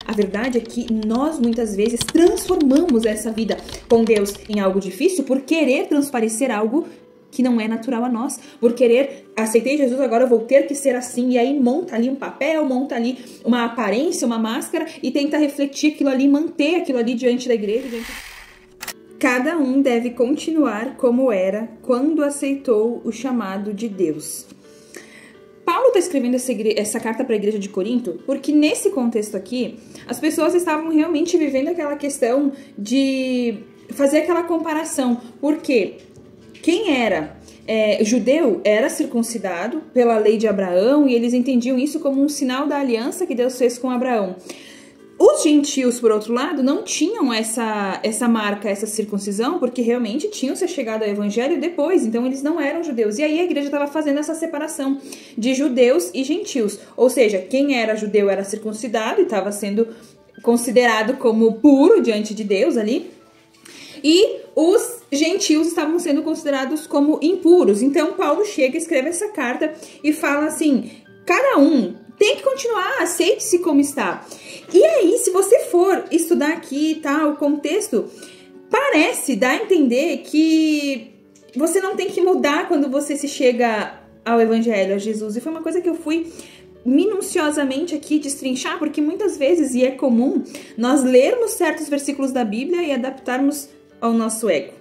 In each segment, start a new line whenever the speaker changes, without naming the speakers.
A verdade é que nós muitas vezes transformamos essa vida com Deus em algo difícil por querer transparecer algo que não é natural a nós, por querer, aceitei Jesus, agora eu vou ter que ser assim, e aí monta ali um papel, monta ali uma aparência, uma máscara, e tenta refletir aquilo ali, manter aquilo ali diante da igreja. Cada um deve continuar como era quando aceitou o chamado de Deus. Paulo está escrevendo essa carta para a igreja de Corinto porque nesse contexto aqui, as pessoas estavam realmente vivendo aquela questão de fazer aquela comparação, porque quem era judeu era circuncidado pela lei de Abraão e eles entendiam isso como um sinal da aliança que Deus fez com Abraão. Os gentios, por outro lado, não tinham essa marca, essa circuncisão, porque realmente tinham se chegado ao evangelho depois, então eles não eram judeus. E aí a igreja estava fazendo essa separação de judeus e gentios. Ou seja, quem era judeu era circuncidado e estava sendo considerado como puro diante de Deus ali. E os gentios estavam sendo considerados como impuros. Então Paulo chega, escreve essa carta e fala assim, cada um tem que continuar, aceite-se como está. E aí, se você for estudar aqui, tá, o contexto, parece dar a entender que você não tem que mudar quando você se chega ao evangelho, a Jesus. E foi uma coisa que eu fui minuciosamente aqui destrinchar, porque muitas vezes, e é comum, nós lermos certos versículos da Bíblia e adaptarmos ao nosso ego.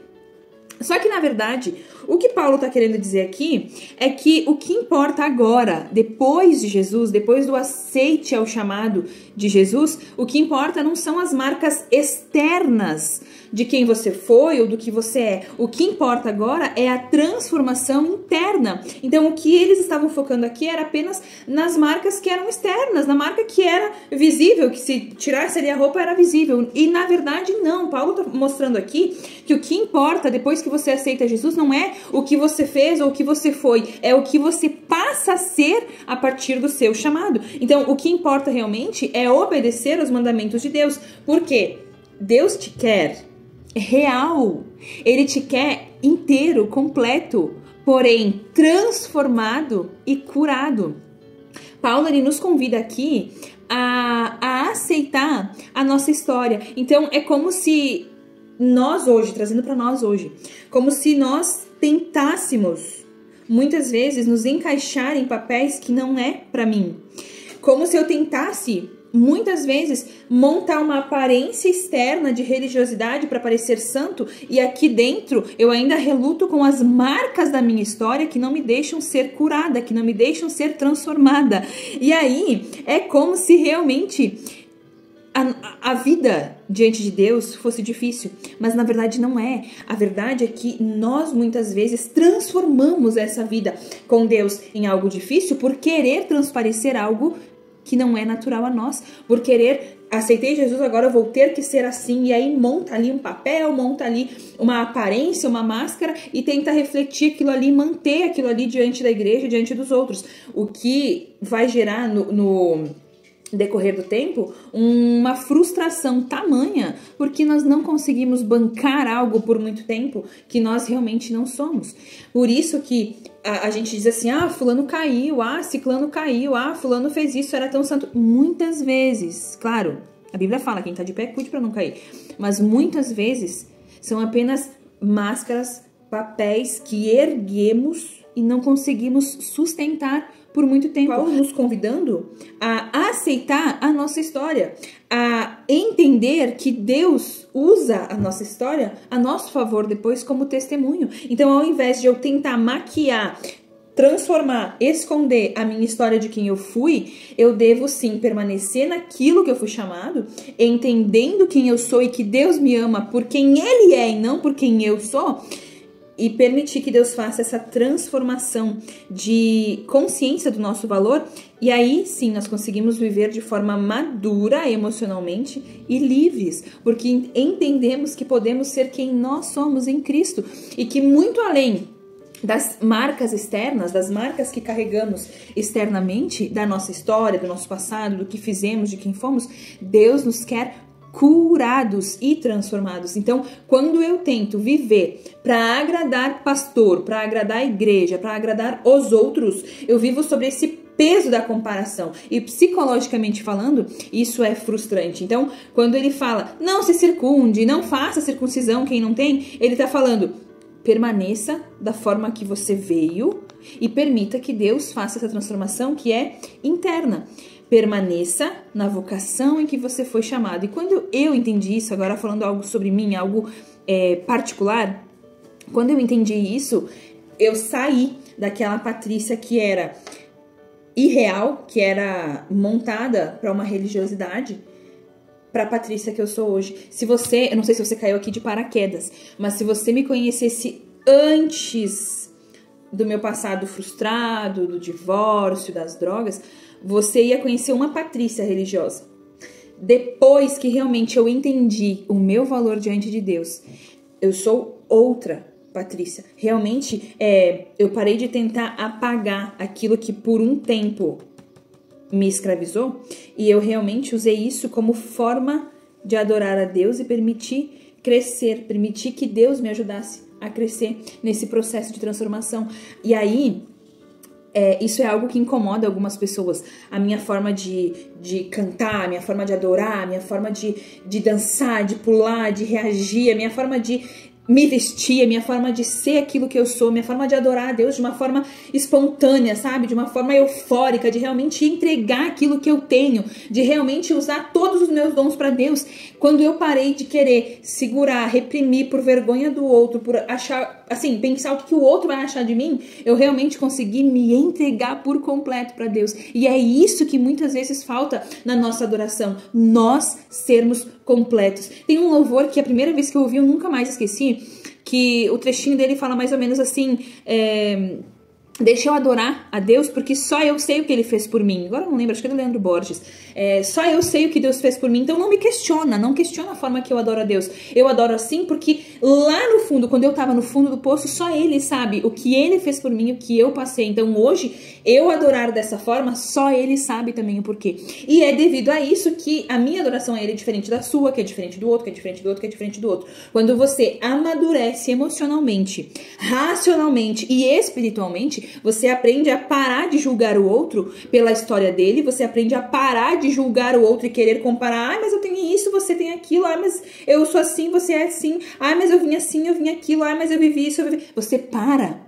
Só que, na verdade, o que Paulo está querendo dizer aqui é que o que importa agora, depois de Jesus, depois do aceite ao chamado de Jesus, o que importa não são as marcas externas de quem você foi ou do que você é. O que importa agora é a transformação interna. Então, o que eles estavam focando aqui era apenas nas marcas que eram externas, na marca que era visível, que se tirasse ali a roupa era visível. E, na verdade, não. Paulo está mostrando aqui que o que importa depois que você aceita Jesus não é o que você fez ou o que você foi, é o que você passa a ser a partir do seu chamado. Então, o que importa realmente é obedecer aos mandamentos de Deus. Por quê? Deus te quer real, Ele te quer inteiro, completo, porém transformado e curado. Paulo, ele nos convida aqui a aceitar a nossa história. Então, é como se nós hoje, trazendo para nós hoje, como se nós tentássemos, muitas vezes, nos encaixar em papéis que não é para mim. Como se eu tentasse, muitas vezes, montar uma aparência externa de religiosidade para parecer santo e aqui dentro eu ainda reluto com as marcas da minha história que não me deixam ser curada, que não me deixam ser transformada. E aí é como se realmente a vida diante de Deus fosse difícil, mas na verdade não é. A verdade é que nós muitas vezes transformamos essa vida com Deus em algo difícil por querer transparecer algo que não é natural a nós, por querer, aceitei Jesus, agora eu vou ter que ser assim, e aí monta ali um papel, monta ali uma aparência, uma máscara, e tenta refletir aquilo ali, manter aquilo ali diante da igreja, diante dos outros, o que vai gerar no decorrer do tempo uma frustração tamanha, porque nós não conseguimos bancar algo por muito tempo que nós realmente não somos. Por isso que a gente diz assim, fulano caiu, ciclano caiu, fulano fez isso, era tão santo. Muitas vezes, claro, a Bíblia fala, quem tá de pé cuide para não cair, mas muitas vezes são apenas máscaras, papéis que erguemos e não conseguimos sustentar por muito tempo. Paulo nos convidando a aceitar a nossa história, a entender que Deus usa a nossa história a nosso favor depois como testemunho. Então, ao invés de eu tentar maquiar, transformar, esconder a minha história de quem eu fui, eu devo sim permanecer naquilo que eu fui chamado, entendendo quem eu sou e que Deus me ama por quem Ele é e não por quem eu sou, e permitir que Deus faça essa transformação de consciência do nosso valor, e aí sim nós conseguimos viver de forma madura emocionalmente e livres, porque entendemos que podemos ser quem nós somos em Cristo, e que muito além das marcas externas, das marcas que carregamos externamente, da nossa história, do nosso passado, do que fizemos, de quem fomos, Deus nos quer curados e transformados. Então, quando eu tento viver para agradar pastor, para agradar a igreja, para agradar os outros, eu vivo sobre esse peso da comparação. E psicologicamente falando, isso é frustrante. Então, quando ele fala, não se circunde, não faça circuncisão quem não tem, ele tá falando, permaneça da forma que você veio e permita que Deus faça essa transformação que é interna. Permaneça na vocação em que você foi chamado. E quando eu entendi isso, agora falando algo sobre mim, algo particular, quando eu entendi isso, eu saí daquela Patrícia que era irreal, que era montada para uma religiosidade, para a Patrícia que eu sou hoje. Se você, eu não sei se você caiu aqui de paraquedas, mas se você me conhecesse antes do meu passado frustrado, do divórcio, das drogas, você ia conhecer uma Patrícia religiosa. Depois que realmente eu entendi o meu valor diante de Deus, eu sou outra Patrícia. Realmente, eu parei de tentar apagar aquilo que por um tempo me escravizou e eu realmente usei isso como forma de adorar a Deus e permitir crescer, permitir que Deus me ajudasse a crescer nesse processo de transformação. E aí, isso é algo que incomoda algumas pessoas. A minha forma de cantar, a minha forma de adorar, a minha forma de dançar, de pular, de reagir, a minha forma de me vestir, a minha forma de ser aquilo que eu sou, a minha forma de adorar a Deus de uma forma espontânea, sabe? De uma forma eufórica, de realmente entregar aquilo que eu tenho, de realmente usar todos os meus dons para Deus. Quando eu parei de querer segurar, reprimir por vergonha do outro, por achar, assim, pensar o que o outro vai achar de mim, eu realmente consegui me entregar por completo para Deus. E é isso que muitas vezes falta na nossa adoração, nós sermos completos. Tem um louvor que a primeira vez que eu ouvi eu nunca mais esqueci, que o trechinho dele fala mais ou menos assim, deixa eu adorar a Deus porque só eu sei o que ele fez por mim. Agora eu não lembro, acho que é do Leandro Borges. Só eu sei o que Deus fez por mim, então não me questiona, não questiona a forma que eu adoro a Deus. Eu adoro assim porque lá no fundo, quando eu tava no fundo do poço, só ele sabe o que ele fez por mim, o que eu passei. Então hoje, eu adorar dessa forma, só ele sabe também o porquê. E é devido a isso que a minha adoração a ele é diferente da sua, que é diferente do outro, que é diferente do outro, que é diferente do outro. Quando você amadurece emocionalmente, racionalmente e espiritualmente, você aprende a parar de julgar o outro pela história dele, você aprende a parar de julgar o outro e querer comparar, mas eu tenho isso, você tem aquilo, mas eu sou assim, você é assim, mas eu vim assim, eu vim aquilo, mas eu vivi isso, eu vivi... Você para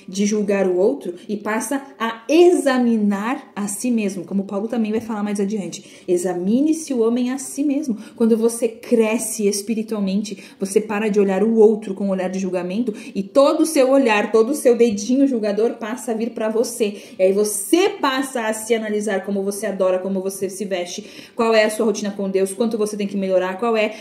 de julgar o outro e passa a examinar a si mesmo, como Paulo também vai falar mais adiante. Examine-se o homem a si mesmo. Quando você cresce espiritualmente, você para de olhar o outro com um olhar de julgamento e todo o seu olhar, todo o seu dedinho julgador passa a vir para você. E aí você passa a se analisar como você adora, como você se veste, qual é a sua rotina com Deus, quanto você tem que melhorar, qual é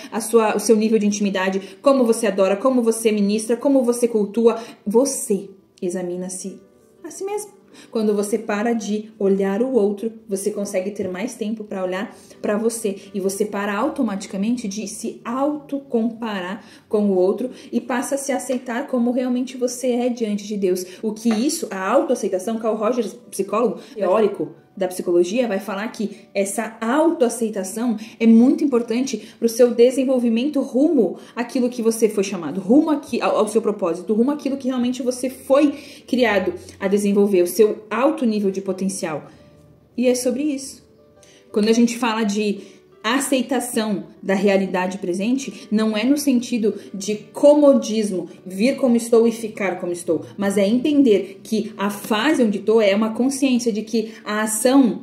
o seu nível de intimidade, como você adora, como você ministra, como você cultua. Você examina-se a si mesmo. Quando você para de olhar o outro, você consegue ter mais tempo para olhar para você. E você para automaticamente de se autocomparar com o outro e passa a se aceitar como realmente você é diante de Deus. O que isso, a autoaceitação, Carl Rogers, psicólogo teórico da psicologia, vai falar que essa autoaceitação é muito importante para o seu desenvolvimento rumo àquilo que você foi chamado, rumo ao seu propósito, rumo àquilo que realmente você foi criado a desenvolver, o seu alto nível de potencial. E é sobre isso. Quando a gente fala de aceitação da realidade presente, não é no sentido de comodismo, vir como estou e ficar como estou, mas é entender que a fase onde estou é uma consciência de que a ação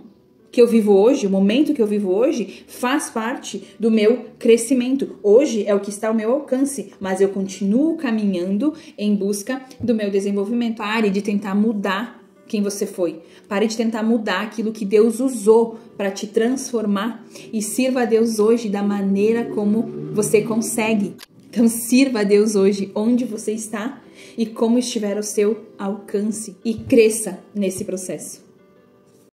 que eu vivo hoje, o momento que eu vivo hoje, faz parte do meu crescimento. Hoje é o que está ao meu alcance, mas eu continuo caminhando em busca do meu desenvolvimento. Pare de tentar mudar quem você foi. Pare de tentar mudar aquilo que Deus usou para te transformar e sirva a Deus hoje da maneira como você consegue. Então sirva a Deus hoje onde você está e como estiver ao seu alcance e cresça nesse processo.